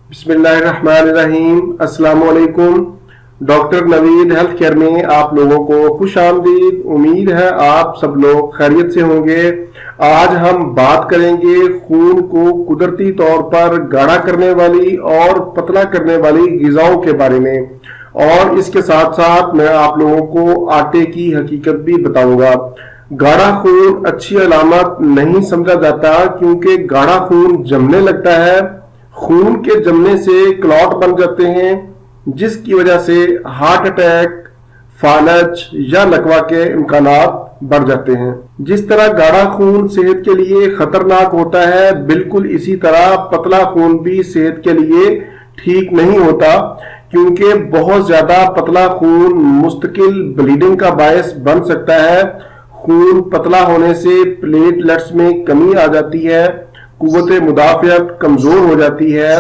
بسم اللہ الرحمن الرحیم۔ السلام علیکم۔ ڈاکٹر نوید ہیلتھ کیئر میں آپ لوگوں کو خوش آمدید۔ امید ہے آپ سب لوگ خیریت سے ہوں گے۔ آج ہم بات کریں گے خون کو قدرتی طور پر گاڑھا کرنے والی اور پتلا کرنے والی غذاؤں کے بارے میں، اور اس کے ساتھ ساتھ میں آپ لوگوں کو آٹے کی حقیقت بھی بتاؤں گا۔ گاڑھا خون اچھی علامت نہیں سمجھا جاتا کیونکہ گاڑھا خون جمنے لگتا ہے۔ خون کے جمنے سے کلاٹ بن جاتے ہیں جس کی وجہ سے ہارٹ اٹیک، فالج یا لکوہ کے امکانات بڑھ جاتے ہیں۔ جس طرح گاڑھا خون صحت کے لیے خطرناک ہوتا ہے، بالکل اسی طرح پتلا خون بھی صحت کے لیے ٹھیک نہیں ہوتا، کیونکہ بہت زیادہ پتلا خون مستقل بلیڈنگ کا باعث بن سکتا ہے۔ خون پتلا ہونے سے پلیٹلیٹس میں کمی آ جاتی ہے، قوت مدافعت کمزور ہو جاتی ہے۔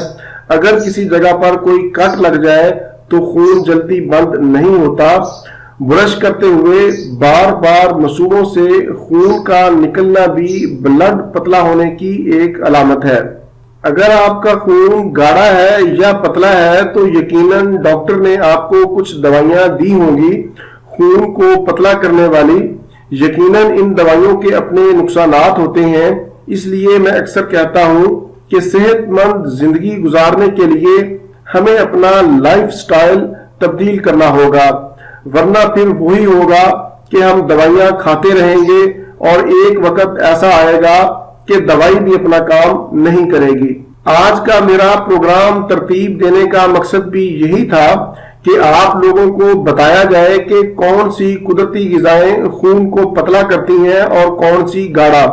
اگر کسی جگہ پر کوئی کٹ لگ جائے تو خون جلدی بند نہیں ہوتا۔ برش کرتے ہوئے بار بار مسوڑوں سے خون کا نکلنا بھی بلڈ پتلا ہونے کی ایک علامت ہے۔ اگر آپ کا خون گاڑھا ہے یا پتلا ہے تو یقیناً ڈاکٹر نے آپ کو کچھ دوائیاں دی ہوں گی خون کو پتلا کرنے والی۔ یقیناً ان دوائیوں کے اپنے نقصانات ہوتے ہیں، اس لیے میں اکثر کہتا ہوں کہ صحت مند زندگی گزارنے کے لیے ہمیں اپنا لائف سٹائل تبدیل کرنا ہوگا، ورنہ پھر وہی ہوگا کہ ہم دوائیاں کھاتے رہیں گے اور ایک وقت ایسا آئے گا کہ دوائی بھی اپنا کام نہیں کرے گی۔ آج کا میرا پروگرام ترتیب دینے کا مقصد بھی یہی تھا کہ آپ لوگوں کو بتایا جائے کہ کون سی قدرتی غذائیں خون کو پتلا کرتی ہیں اور کون سی گاڑھا،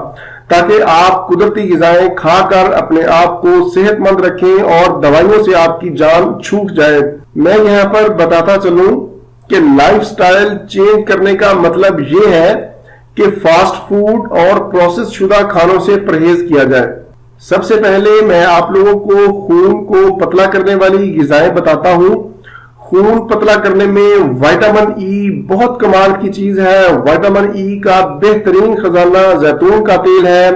تاکہ آپ قدرتی غذائیں کھا کر اپنے آپ کو صحت مند رکھیں اور دوائیوں سے آپ کی جان چھوٹ جائے۔ میں یہاں پر بتاتا چلوں کہ لائف سٹائل چینج کرنے کا مطلب یہ ہے کہ فاسٹ فوڈ اور پروسیس شدہ کھانوں سے پرہیز کیا جائے۔ سب سے پہلے میں آپ لوگوں کو خون کو پتلا کرنے والی غذائیں بتاتا ہوں۔ خون پتلا کرنے میں وٹامن ای بہت کمال کی چیز ہے۔ وٹامن ای کا بہترین خزانہ زیتون کا تیل ہے۔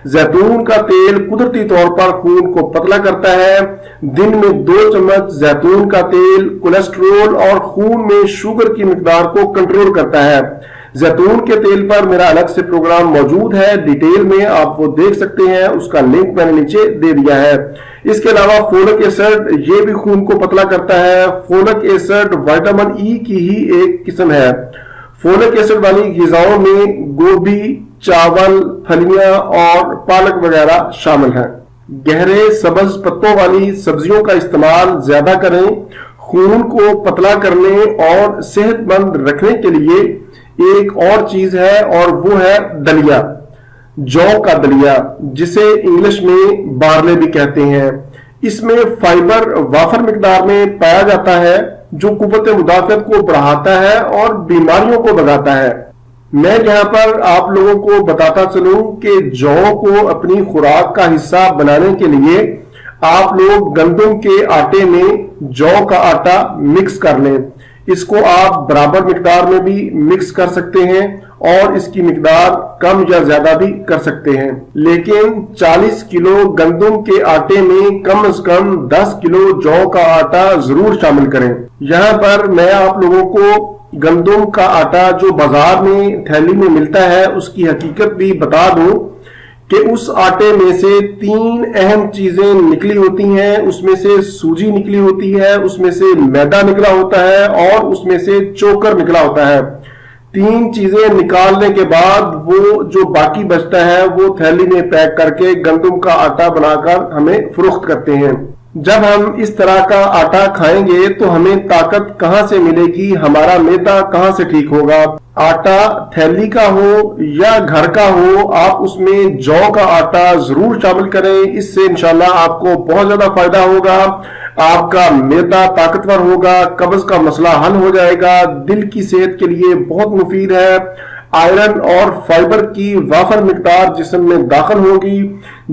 زیتون کا تیل قدرتی طور پر خون کو پتلا کرتا ہے۔ دن میں 2 چمچ زیتون کا تیل کولیسٹرول اور خون میں شوگر کی مقدار کو کنٹرول کرتا ہے۔ زیتون کے تیل پر میرا الگ سے پروگرام موجود ہے، ڈیٹیل میں آپ وہ دیکھ سکتے ہیں، اس کا لنک میں نے نیچے دے دیا ہے۔ اس کے علاوہ فولک ایسڈ، یہ بھی خون کو پتلا کرتا ہے۔ فولک ایسڈ وٹامن ای کی ہی ایک قسم ہے۔ فولک ایسڈ والی غذاؤں میں گوبھی، چاول، پھلیاں اور پالک وغیرہ شامل ہیں۔ گہرے سبز پتوں والی سبزیوں کا استعمال زیادہ کریں۔ خون کو پتلا کرنے اور صحت مند رکھنے کے لیے ایک اور چیز ہے اور وہ ہے دلیا، جو کا دلیا، جسے انگلش میں بارلے بھی کہتے ہیں۔ اس میں فائبر وافر مقدار میں پایا جاتا ہے جو قوت مدافعت کو بڑھاتا ہے اور بیماریوں کو بھگاتا ہے۔ میں یہاں پر آپ لوگوں کو بتاتا چلوں کہ جو کو اپنی خوراک کا حصہ بنانے کے لیے آپ لوگ گندم کے آٹے میں جو کا آٹا مکس کر لیں۔ اس کو آپ برابر مقدار میں بھی مکس کر سکتے ہیں اور اس کی مقدار کم یا زیادہ بھی کر سکتے ہیں، لیکن 40 کلو گندم کے آٹے میں کم از کم 10 کلو جو کا آٹا ضرور شامل کریں۔ یہاں پر میں آپ لوگوں کو گندم کا آٹا جو بازار میں تھیلی میں ملتا ہے اس کی حقیقت بھی بتا دوں کہ اس آٹے میں سے 3 اہم چیزیں نکلی ہوتی ہیں۔ اس میں سے سوجی نکلی ہوتی ہے، اس میں سے میدا نکلا ہوتا ہے اور اس میں سے چوکر نکلا ہوتا ہے۔ 3 چیزیں نکالنے کے بعد وہ جو باقی بچتا ہے وہ تھیلی میں پیک کر کے گندم کا آٹا بنا کر ہمیں فروخت کرتے ہیں۔ جب ہم اس طرح کا آٹا کھائیں گے تو ہمیں طاقت کہاں سے ملے گی، ہمارا معدہ کہاں سے ٹھیک ہوگا؟ آٹا تھیلی کا ہو یا گھر کا ہو، آپ اس میں جو کا آٹا ضرور شامل کریں۔ اس سے انشاءاللہ آپ کو بہت زیادہ فائدہ ہوگا، آپ کا معدہ طاقتور ہوگا، قبض کا مسئلہ حل ہو جائے گا، دل کی صحت کے لیے بہت مفید ہے۔ آئرن اور فائبر کی وافر مقدار جسم میں داخل ہوگی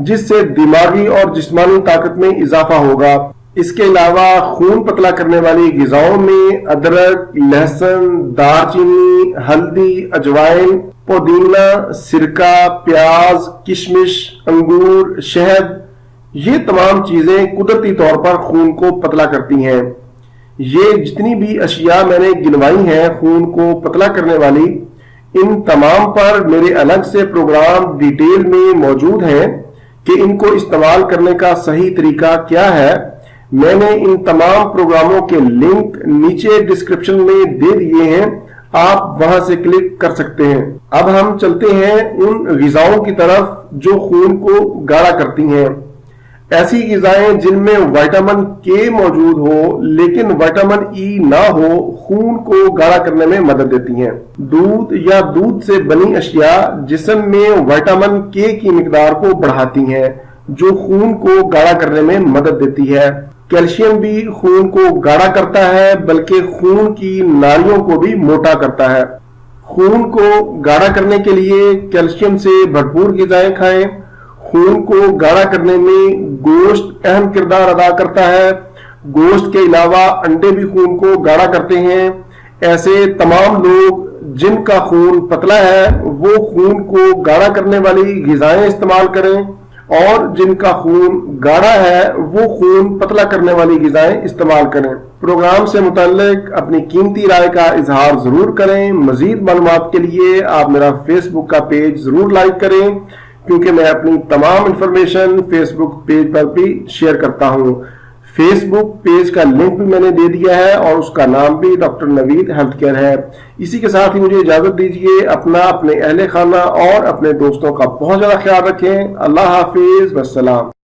جس سے دماغی اور جسمانی طاقت میں اضافہ ہوگا۔ اس کے علاوہ خون پتلا کرنے والی غذاؤں میں ادرک، لہسن، دار چینی، ہلدی، اجوائن، پودینہ، سرکہ، پیاز، کشمش، انگور، شہد، یہ تمام چیزیں قدرتی طور پر خون کو پتلا کرتی ہیں۔ یہ جتنی بھی اشیاء میں نے گنوائی ہیں خون کو پتلا کرنے والی، ان تمام پر میرے الگ سے پروگرام ڈیٹیل میں موجود ہیں کہ ان کو استعمال کرنے کا صحیح طریقہ کیا ہے۔ میں نے ان تمام پروگراموں کے لنک نیچے ڈسکرپشن میں دے دیے ہیں، آپ وہاں سے کلک کر سکتے ہیں۔ اب ہم چلتے ہیں ان غذاؤں کی طرف جو خون کو گاڑھا کرتی ہیں۔ ایسی غذائیں جن میں وٹامن کے موجود ہو لیکن وٹامن ای نہ ہو، خون کو گاڑھا کرنے میں مدد دیتی ہیں۔ دودھ یا دودھ سے بنی اشیاء جسم میں وٹامن کے کی مقدار کو بڑھاتی ہیں جو خون کو گاڑھا کرنے میں مدد دیتی ہے۔ کیلشیم بھی خون کو گاڑھا کرتا ہے بلکہ خون کی نالیوں کو بھی موٹا کرتا ہے۔ خون کو گاڑھا کرنے کے لیے کیلشیم سے بھرپور غذائیں کھائیں۔ خون کو گاڑھا کرنے میں گوشت اہم کردار ادا کرتا ہے۔ گوشت کے علاوہ انڈے بھی خون کو گاڑھا کرتے ہیں۔ ایسے تمام لوگ جن کا خون پتلا ہے وہ خون کو گاڑھا کرنے والی غذائیں استعمال کریں، اور جن کا خون گاڑھا ہے وہ خون پتلا کرنے والی غذائیں استعمال کریں۔ پروگرام سے متعلق اپنی قیمتی رائے کا اظہار ضرور کریں۔ مزید معلومات کے لیے آپ میرا فیس بک کا پیج ضرور لائک کریں، کیونکہ میں اپنی تمام انفارمیشن فیس بک پیج پر بھی شیئر کرتا ہوں۔ فیس بک پیج کا لنک بھی میں نے دے دیا ہے اور اس کا نام بھی ڈاکٹر نوید ہیلتھ کیئر ہے۔ اسی کے ساتھ ہی مجھے اجازت دیجیے، اپنا، اپنے اہل خانہ اور اپنے دوستوں کا بہت زیادہ خیال رکھیں۔ اللہ حافظ، والسلام۔